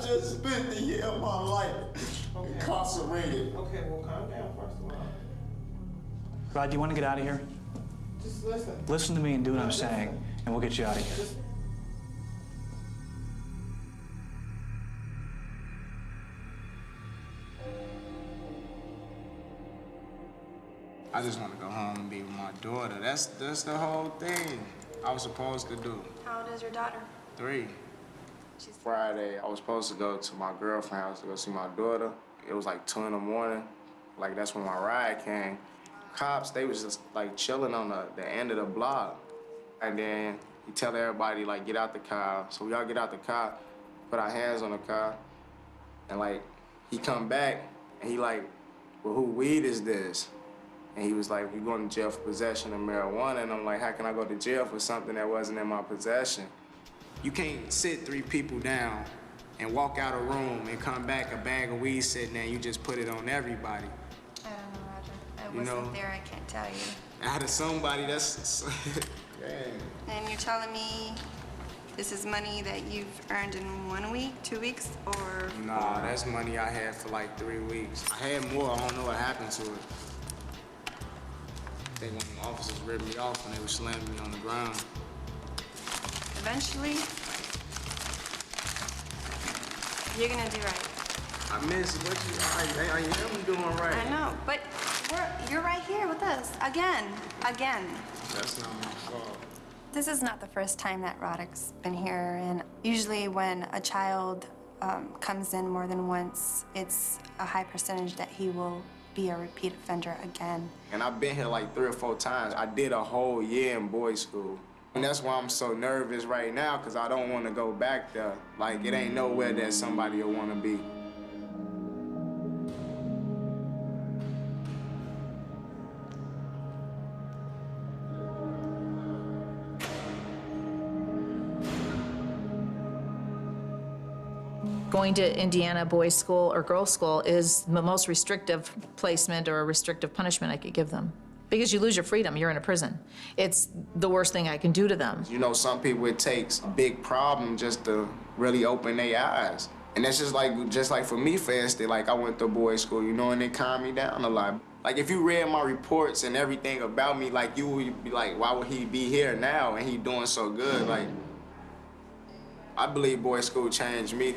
just spent the year of my life incarcerated. Okay, well, calm down first of all. Rod, do you want to get out of here? Just listen. Listen to me and do what I'm saying, and we'll get you out of here. I just want to go home and be with my daughter. That's the whole thing I was supposed to do. How old is your daughter? 3. Friday, I was supposed to go to my girlfriend's house to go see my daughter. It was like 2 in the morning. Like, that's when my ride came. Cops, they was just like chilling on the end of the block. And then he tell everybody, like, get out the car. So we all get out the car, put our hands on the car. And like, he come back and he like, well, who weed is this? And he was like, you're going to jail for possession of marijuana. And I'm like, how can I go to jail for something that wasn't in my possession? You can't sit 3 people down and walk out a room and come back, a bag of weed sitting there, and you just put it on everybody. I don't know, Roger. I wasn't there, I can't tell you. Out of somebody, that's, dang. And you're telling me this is money that you've earned in 1 week, 2 weeks, or? Nah, that's money I had for like 3 weeks. I had more, I don't know what happened to it. I think when the officers ripped me off and they were slamming me on the ground. Eventually, you're gonna do right. I miss what I am doing right. I know, but you're right here with us, again. That's not my fault. This is not the first time that Roderick's been here, and usually when a child comes in more than once, it's a high percentage that he will be a repeat offender again. And I've been here like 3 or 4 times. I did a whole year in boys' school. And that's why I'm so nervous right now, because I don't want to go back there. Like, it ain't nowhere that somebody will want to be. Going to Indiana boys' school or girls' school is the most restrictive placement or a restrictive punishment I could give them. Because you lose your freedom, you're in a prison. It's the worst thing I can do to them. You know, some people, it takes a big problem just to really open their eyes. And that's just like for me, for instance, like I went to boys' school, you know, and it calmed me down a lot. Like if you read my reports and everything about me, like you would be like, why would he be here now and he doing so good? Like, I believe boys' school changed me.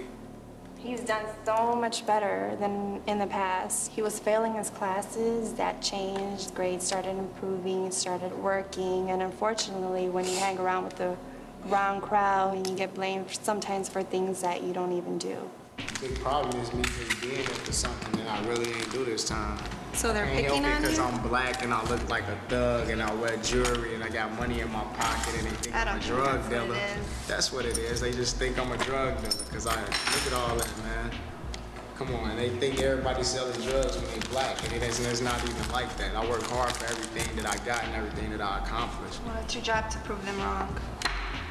He's done so much better than in the past. He was failing his classes, that changed, grades started improving, started working, and unfortunately, when you hang around with the wrong crowd, you get blamed sometimes for things that you don't even do. The big problem is me just being here for something that I really ain't do this time. So they're picking on you? Because I'm black and I look like a thug and I wear jewelry and I got money in my pocket and they think I'm a drug dealer. That's what it is. They just think I'm a drug dealer because I look at all that, man. Come on, they think everybody's selling drugs when they black and it's not even like that. I work hard for everything that I got and everything that I accomplished. Well, it's your job to prove them wrong.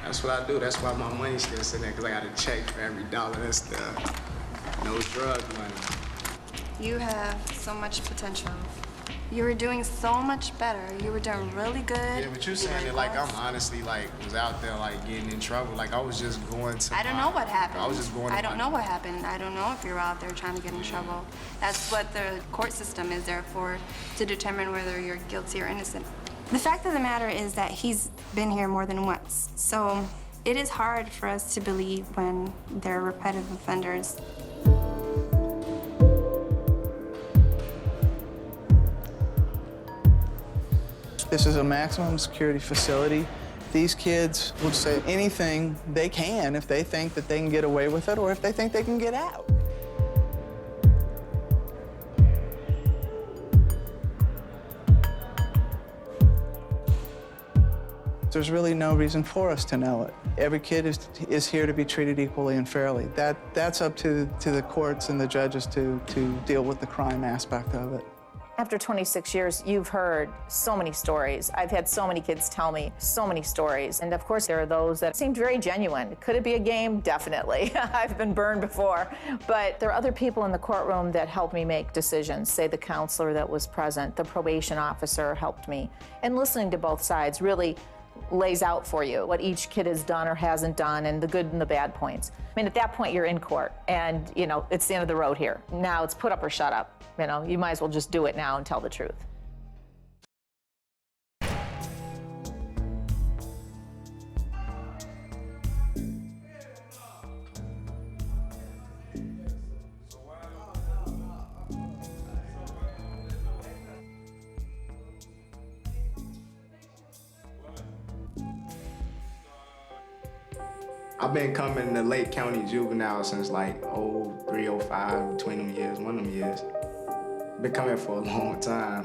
That's what I do. That's why my money's still sitting there, because I got a check for every dollar that's there. No drug money. You have so much potential. You were doing so much better. You were doing really good. Yeah, but you saying it like I'm honestly like was out there like getting in trouble. Like I was just going to. I don't know what happened. I was just going. I don't know what happened. I don't know if you're out there trying to get in trouble. That's what the court system is there for, to determine whether you're guilty or innocent. The fact of the matter is that he's been here more than once. So it is hard for us to believe when they're repetitive offenders. This is a maximum security facility. These kids will say anything they can if they think that they can get away with it or if they think they can get out. There's really no reason for us to know it. Every kid is here to be treated equally and fairly. That's up to the courts and the judges to deal with the crime aspect of it. After 26 years, you've heard so many stories. I've had so many kids tell me so many stories. And of course, there are those that seemed very genuine. Could it be a game? Definitely. I've been burned before. But there are other people in the courtroom that helped me make decisions. Say the counselor that was present, the probation officer helped me. And listening to both sides really lays out for you what each kid has done or hasn't done and the good and the bad points. I mean, at that point, you're in court and, you know, it's the end of the road here. Now it's put up or shut up. You know, you might as well just do it now and tell the truth. I've been coming to Lake County Juvenile since like 03, 05, between them years, one of them years. Been coming for a long time.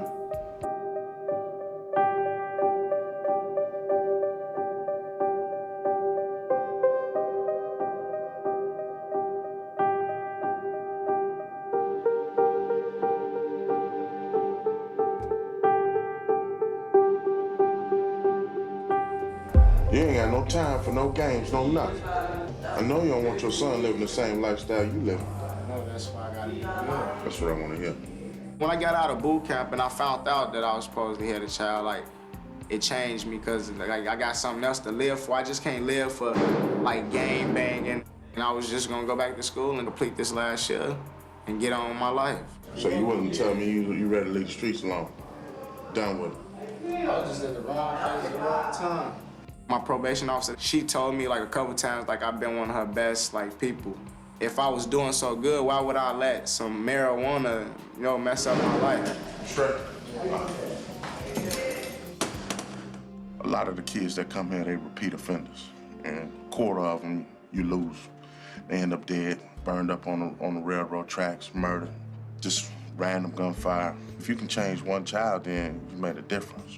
You ain't got no time for no games, no nothing. I know you don't want your son living the same lifestyle you live. I know that's why I gotta be good. That's what I want to hear. When I got out of boot camp and I found out that I was supposed to have a child, like, it changed me because like, I got something else to live for. I just can't live for like gang banging. And I was just gonna go back to school and complete this last year and get on with my life. So you wouldn't tell me you ready to leave the streets alone? Done with it. I was just at the wrong place at the wrong time. My probation officer, she told me like a couple times like I've been one of her best like people. If I was doing so good, why would I let some marijuana, you know, mess up my life? Sure. A lot of the kids that come here, they repeat offenders. And a quarter of them, you lose. They end up dead, burned up on the railroad tracks, murdered, just random gunfire. If you can change one child, then you made a difference.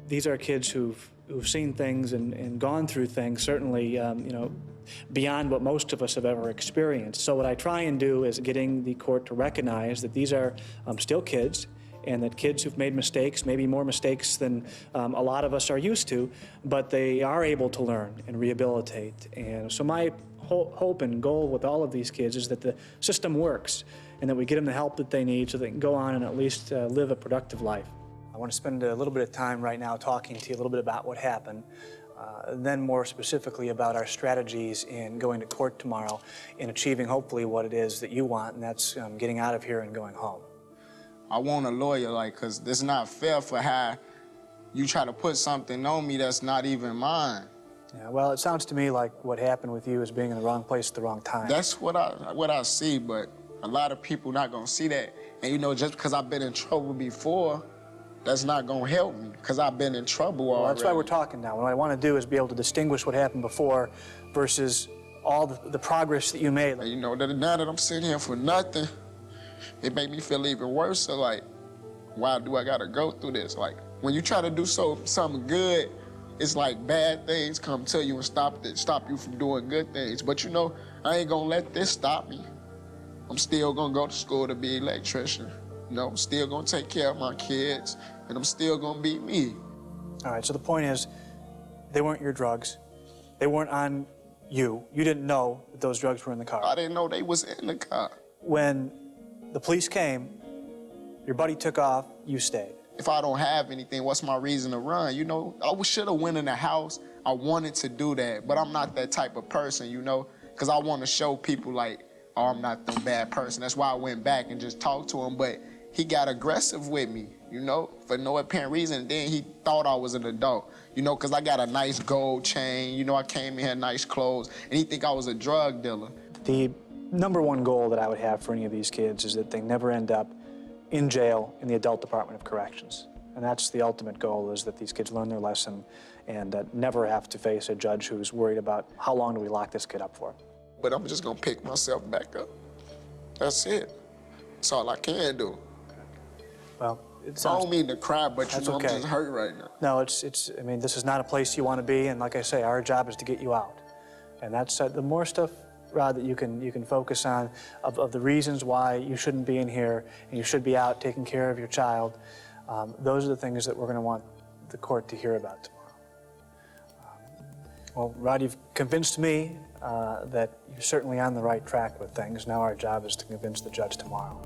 These are kids who've seen things and gone through things, certainly, you know, beyond what most of us have ever experienced. So what I try and do is getting the court to recognize that these are still kids, and that kids who've made mistakes, maybe more mistakes than a lot of us are used to, but they are able to learn and rehabilitate. And so my hope and goal with all of these kids is that the system works and that we get them the help that they need so they can go on and at least live a productive life. I want to spend a little bit of time right now talking to you a little bit about what happened, then more specifically about our strategies in going to court tomorrow and achieving hopefully what it is that you want, and that's getting out of here and going home. I want a lawyer, like, cause this is not fair for how you try to put something on me that's not even mine. Yeah, well, it sounds to me like what happened with you is being in the wrong place at the wrong time. That's what I see, but a lot of people not gonna see that. And you know, just because I've been in trouble before, that's not gonna help me, because I've been in trouble already. Well, that's why we're talking now. What I want to do is be able to distinguish what happened before versus all the progress that you made. And you know, now that I'm sitting here for nothing, it made me feel even worse. So like, why do I gotta go through this? Like, when you try to do something good, it's like bad things come to you and stop you from doing good things. But you know, I ain't gonna let this stop me. I'm still gonna go to school to be an electrician. You know, I'm still gonna take care of my kids, and I'm still gonna be me. All right, so the point is, they weren't your drugs. They weren't on you. You didn't know that those drugs were in the car. I didn't know they was in the car. When the police came, your buddy took off, you stayed. If I don't have anything, what's my reason to run? You know, I should have went in the house. I wanted to do that, but I'm not that type of person, you know, because I want to show people like, oh, I'm not the bad person. That's why I went back and just talked to him, but he got aggressive with me, you know, for no apparent reason. Then he thought I was an adult, you know, because I got a nice gold chain. You know, I came in here nice clothes, and he think I was a drug dealer. The number one goal that I would have for any of these kids is that they never end up in jail in the adult Department of Corrections. And that's the ultimate goal, is that these kids learn their lesson and never have to face a judge who's worried about how long do we lock this kid up for. But I'm just gonna pick myself back up. That's it. That's all I can do. Well, I don't mean to cry, but you know, okay. I'm just hurt right now. No, I mean, this is not a place you want to be, and like I say, our job is to get you out. And that's the more stuff, Rod, that you can focus on of the reasons why you shouldn't be in here and you should be out taking care of your child. Those are the things that we're going to want the court to hear about tomorrow. Well, Rod, you've convinced me that you're certainly on the right track with things. Now our job is to convince the judge tomorrow.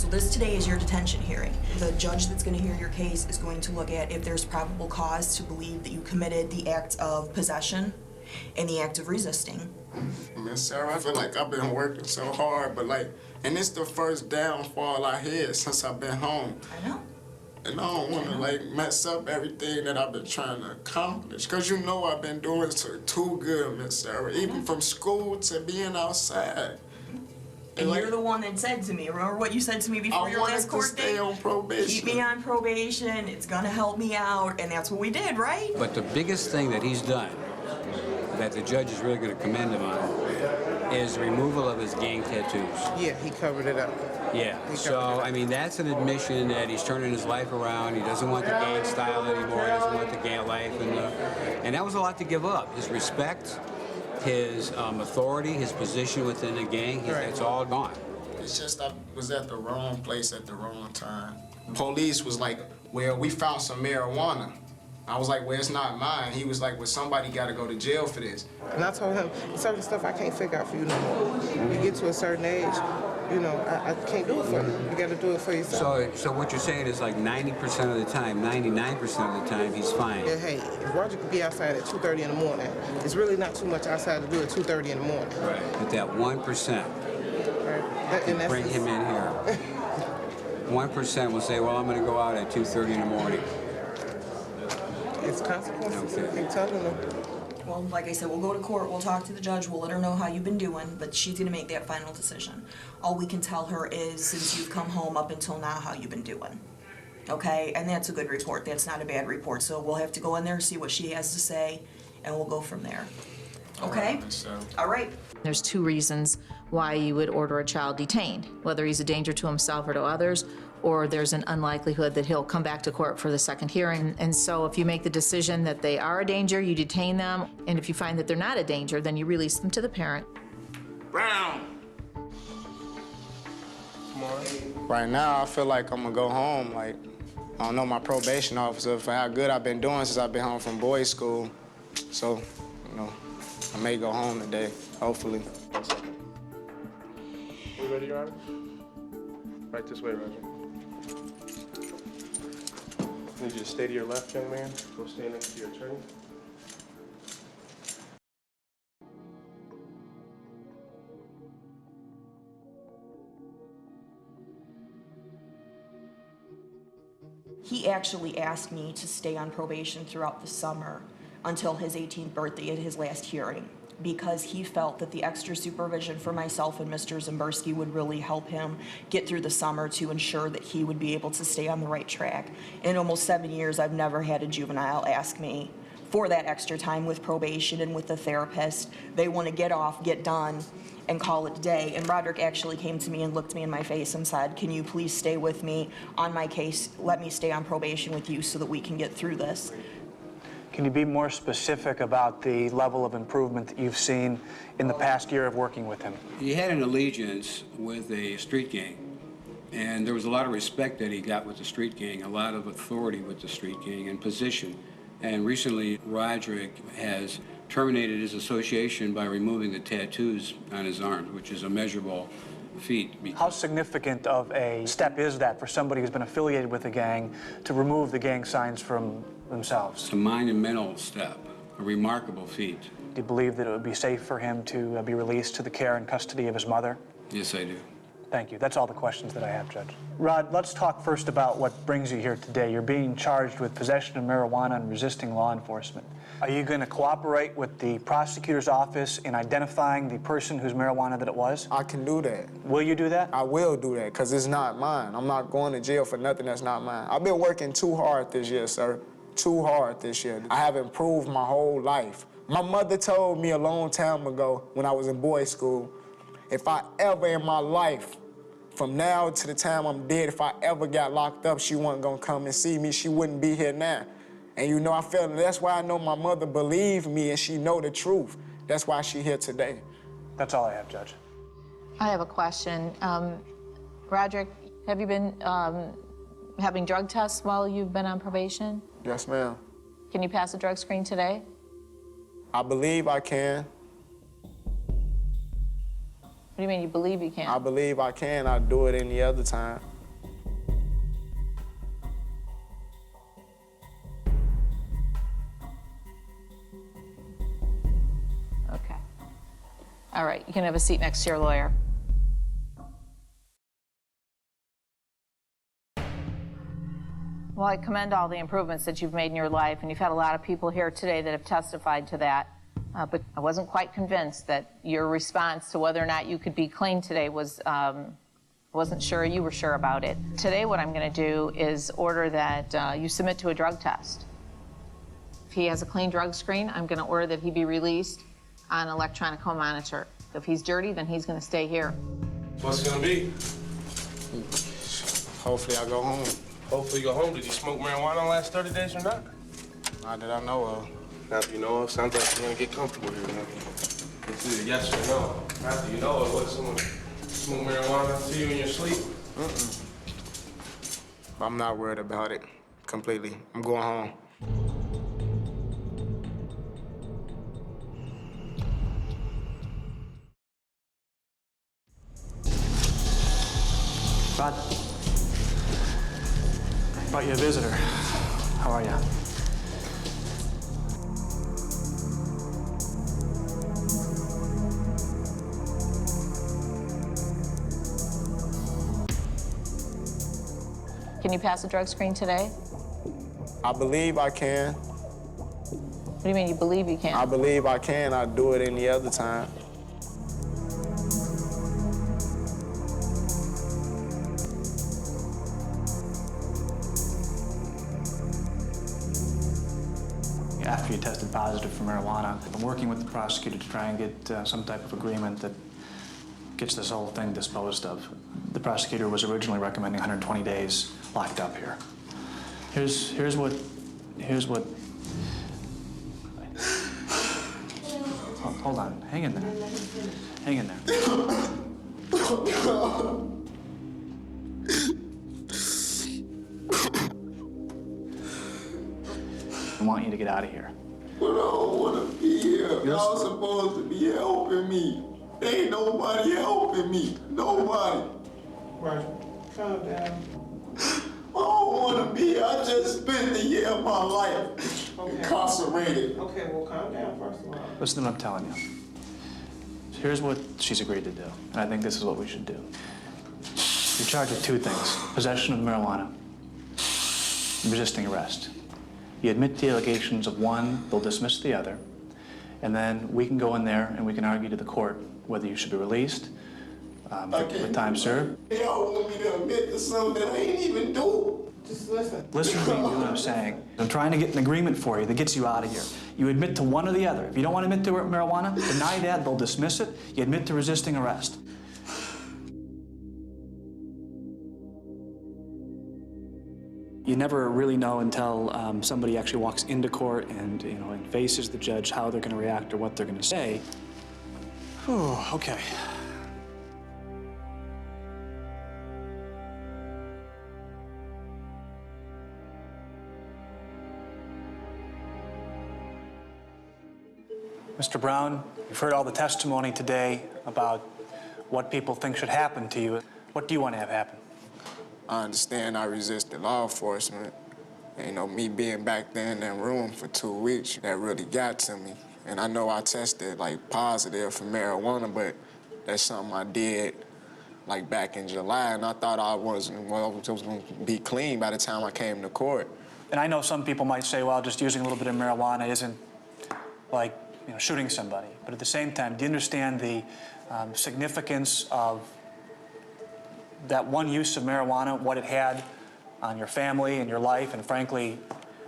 So this today is your detention hearing. The judge that's going to hear your case is going to look at if there's probable cause to believe that you committed the act of possession and the act of resisting. Miss Sarah, I feel like I've been working so hard, but like, and it's the first downfall I had since I've been home. I know. And I don't want to like mess up everything that I've been trying to accomplish. Cause you know I've been doing too good, Miss Sarah, even from school to being outside. And like, you're the one that said to me, remember what you said to me before your last court date? I wanted to stay on probation. Keep me on probation, it's gonna help me out, and that's what we did, right? But the biggest thing that he's done, that the judge is really gonna commend him on, is removal of his gang tattoos. Yeah, he covered it up. Yeah, so, I mean, that's an admission that he's turning his life around. He doesn't want the gang style anymore. He doesn't want the gang life. And that was a lot to give up. His respect, his authority, his position within the gang, it's all gone. It's just I was at the wrong place at the wrong time. Police was like, well, we found some marijuana. I was like, well, it's not mine. He was like, well, somebody got to go to jail for this. And I told him, certain stuff I can't figure out for you no more. You get to a certain age, you know, I can't do it for you. You got to do it for yourself. So what you're saying is like 90% of the time, 99% of the time, he's fine. Yeah, hey, Roger could be outside at 2:30 in the morning. It's really not too much outside to do at 2:30 in the morning. Right. But that 1%, And bring him in here. 1% will say, well, I'm going to go out at 2:30 in the morning. It's consequences. Okay. I'm telling them. Well, like I said, we'll go to court, we'll talk to the judge, we'll let her know how you've been doing, but she's gonna make that final decision. All we can tell her is, since you've come home up until now, how you've been doing. Okay? And that's a good report, that's not a bad report, so we'll have to go in there, see what she has to say, and we'll go from there. Okay? All right. There's two reasons why you would order a child detained, whether he's a danger to himself or to others, or there's an unlikelihood that he'll come back to court for the second hearing. And so if you make the decision that they are a danger, you detain them, and if you find that they're not a danger, then you release them to the parent. Brown! Right now, I feel like I'm gonna go home. Like, I don't know my probation officer for how good I've been doing since I've been home from boys' school. So, you know, I may go home today, hopefully. You ready, Your Honor? Right this way, Roger. I need you to stay to your left, young man. Go stand next to your attorney. He actually asked me to stay on probation throughout the summer until his 18th birthday at his last hearing, because he felt that the extra supervision for myself and Mr. Zimbersky would really help him get through the summer to ensure that he would be able to stay on the right track. In almost 7 years, I've never had a juvenile ask me for that extra time with probation and with the therapist. They want to get off, get done, and call it a day. And Roderick actually came to me and looked me in my face and said, can you please stay with me on my case? Let me stay on probation with you so that we can get through this. Can you be more specific about the level of improvement that you've seen in the past year of working with him? He had an allegiance with a street gang, and there was a lot of respect that he got with the street gang, a lot of authority with the street gang and position. And recently, Rodrick has terminated his association by removing the tattoos on his arms, which is a measurable feat. How significant of a step is that for somebody who's been affiliated with a gang to remove the gang signs from themselves? It's a monumental step, a remarkable feat. Do you believe that it would be safe for him to be released to the care and custody of his mother? Yes, I do. Thank you. That's all the questions that I have, Judge. Rod, let's talk first about what brings you here today. You're being charged with possession of marijuana and resisting law enforcement. Are you going to cooperate with the prosecutor's office in identifying the person whose marijuana that it was? I can do that. Will you do that? I will do that, because it's not mine. I'm not going to jail for nothing that's not mine. I've been working too hard this year, sir. Too hard this year. I have improved my whole life. My mother told me a long time ago when I was in boys' school, if I ever in my life, from now to the time I'm dead, if I ever got locked up, she wasn't gonna come and see me. She wouldn't be here now. And you know, I felt that's why I know my mother believed me and she know the truth. That's why she here today. That's all I have, Judge. I have a question. Roderick, have you been having drug tests while you've been on probation? Yes, ma'am. Can you pass a drug screen today? I believe I can. What do you mean you believe you can? I believe I can. I'd do it any other time. can have a seat next to your lawyer. Well, I commend all the improvements that you've made in your life, and you've had a lot of people here today that have testified to that. But I wasn't quite convinced that your response to whether or not you could be clean today was, wasn't sure you were sure about it. Today what I'm going to do is order that you submit to a drug test. If he has a clean drug screen, I'm going to order that he be released on electronic home monitor. If he's dirty, then he's going to stay here. What's it gonna be? Hopefully I go home. Hopefully you go home. Did you smoke marijuana the last 30 days or not? Not that I know of. Not that you know of. Sounds like you're gonna get comfortable here now. It's either yes or no. Not that you know of. What, someone smoke marijuana to you in your sleep? I'm not worried about it completely. I'm going home. Rod, brought you a visitor. How are you? Can you pass a drug screen today? I believe I can. What do you mean you believe you can? I believe I can. I'd do it any other time. After you tested positive for marijuana, I'm working with the prosecutor to try and get some type of agreement that gets this whole thing disposed of. The prosecutor was originally recommending 120 days locked up here. Here's what. Hold on, hang in there. Hang in there. I want you to get out of here. But I don't want to be here. Y'all supposed to be helping me. Ain't nobody helping me. Nobody. Roger, calm down. I don't want to be here. I just spent the year of my life incarcerated. Okay, well, calm down first of all. Listen to what I'm telling you. Here's what she's agreed to do, and I think this is what we should do. You're charged with two things: possession of marijuana and resisting arrest. You admit the allegations of one, they'll dismiss the other, and then we can go in there and we can argue to the court whether you should be released, with time served. Y'all want me to admit to something that I ain't even do. Just listen. Listen to me, what I'm saying. I'm trying to get an agreement for you that gets you out of here. You admit to one or the other. If you don't want to admit to marijuana, deny that, they'll dismiss it. You admit to resisting arrest. You never really know until somebody actually walks into court and, and faces the judge how they're going to react or what they're going to say. Whew, okay. Mr. Brown, you've heard all the testimony today about what people think should happen to you. What do you want to have happen? I understand I resisted law enforcement. Me being back there in that room for 2 weeks, that really got to me. And I know I tested, positive for marijuana, but that's something I did, back in July, and I thought I was going to be clean by the time I came to court. And I know some people might say, well, just using a little bit of marijuana isn't like, shooting somebody. But at the same time, do you understand the significance of that one use of marijuana, what it had on your family and your life, and frankly,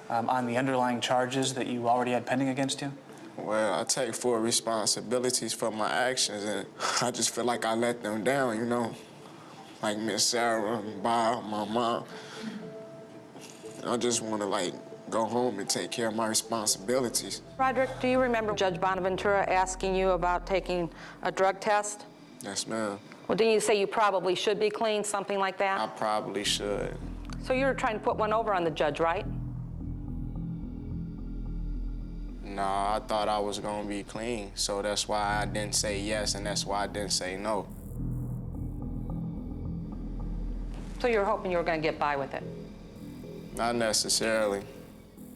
on the underlying charges that you already had pending against you? Well, I take full responsibilities for my actions, and I just feel like I let them down, like Miss Sarah and Bob, my mom. I just want to, go home and take care of my responsibilities. Roderick, do you remember Judge Bonaventura asking you about taking a drug test? Yes, ma'am. Well, didn't you say you probably should be clean, something like that? I probably should. So you were trying to put one over on the judge, right? No, I thought I was going to be clean, so that's why I didn't say yes, and that's why I didn't say no. So you were hoping you were going to get by with it? Not necessarily.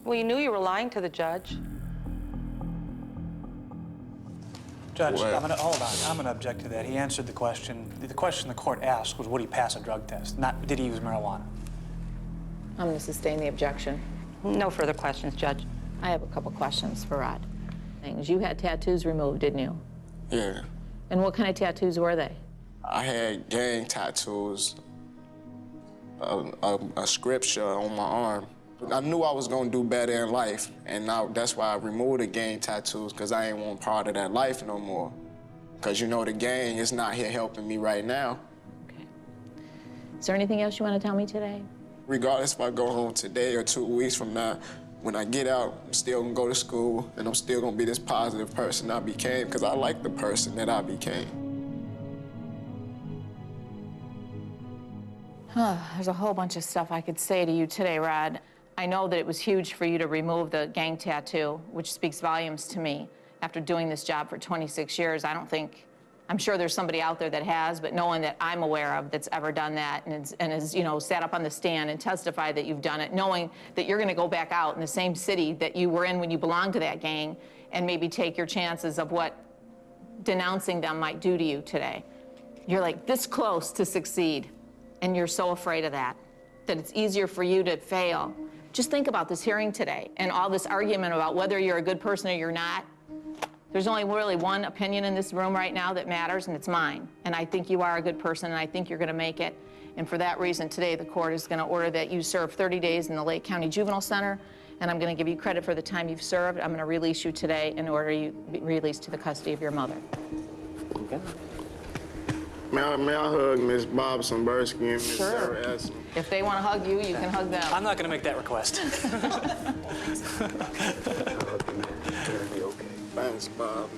Well, you knew you were lying to the judge. Judge, What? hold on. I'm going to object to that. He answered the question. The question the court asked was, would he pass a drug test, not did he use marijuana? I'm going to sustain the objection. No further questions, Judge. I have a couple questions for Rod. You had tattoos removed, didn't you? Yeah. And what kind of tattoos were they? I had gang tattoos, a scripture on my arm. I knew I was gonna do better in life, and now that's why I removed the gang tattoos, because I ain't want part of that life no more. Because you know the gang is not here helping me right now. Okay. Is there anything else you want to tell me today? Regardless if I go home today or 2 weeks from now, when I get out, I'm still gonna go to school, and I'm still gonna be this positive person I became, because I like the person that I became. There's a whole bunch of stuff I could say to you today, Rod. I know that it was huge for you to remove the gang tattoo, which speaks volumes to me. After doing this job for 26 years, I'm sure there's somebody out there that has, but no one that I'm aware of that's ever done that and has, you know, sat up on the stand and testified that you've done it, knowing that you're gonna go back out in the same city that you were in when you belonged to that gang and maybe take your chances of what denouncing them might do to you today. You're like this close to succeed, and you're so afraid of that it's easier for you to fail. Just think about this hearing today and all this argument about whether you're a good person or you're not. There's only really one opinion in this room right now that matters, and it's mine. And I think you are a good person, and I think you're gonna make it. And for that reason, today the court is gonna order that you serve 30 days in the Lake County Juvenile Center, and I'm gonna give you credit for the time you've served. I'm gonna release you today and order you be released to the custody of your mother. Okay. May I hug Miss Bobson-Bursky and Miss Sure. Sarah Essen? If they wanna hug you, you can hug them. I'm not going to make that request. Thanks, Bob.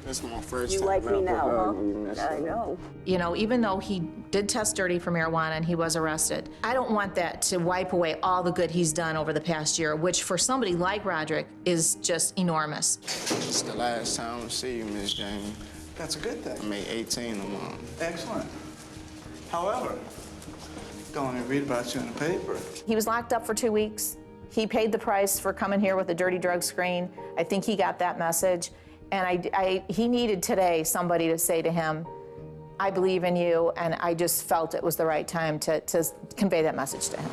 This is my first You time like me ever now, hugging you, Miss huh? I Sarah. know. You know, even though he did test dirty for marijuana and he was arrested, I don't want that to wipe away all the good he's done over the past year, which for somebody like Roderick is just enormous. It's the last time I see you, Miss Jamie. That's a good thing. I made 18 tomorrow. Excellent. However, don't let me read about you in the paper. He was locked up for 2 weeks. He paid the price for coming here with a dirty drug screen. I think he got that message. And he needed today somebody to say to him, I believe in you, and I just felt it was the right time to convey that message to him.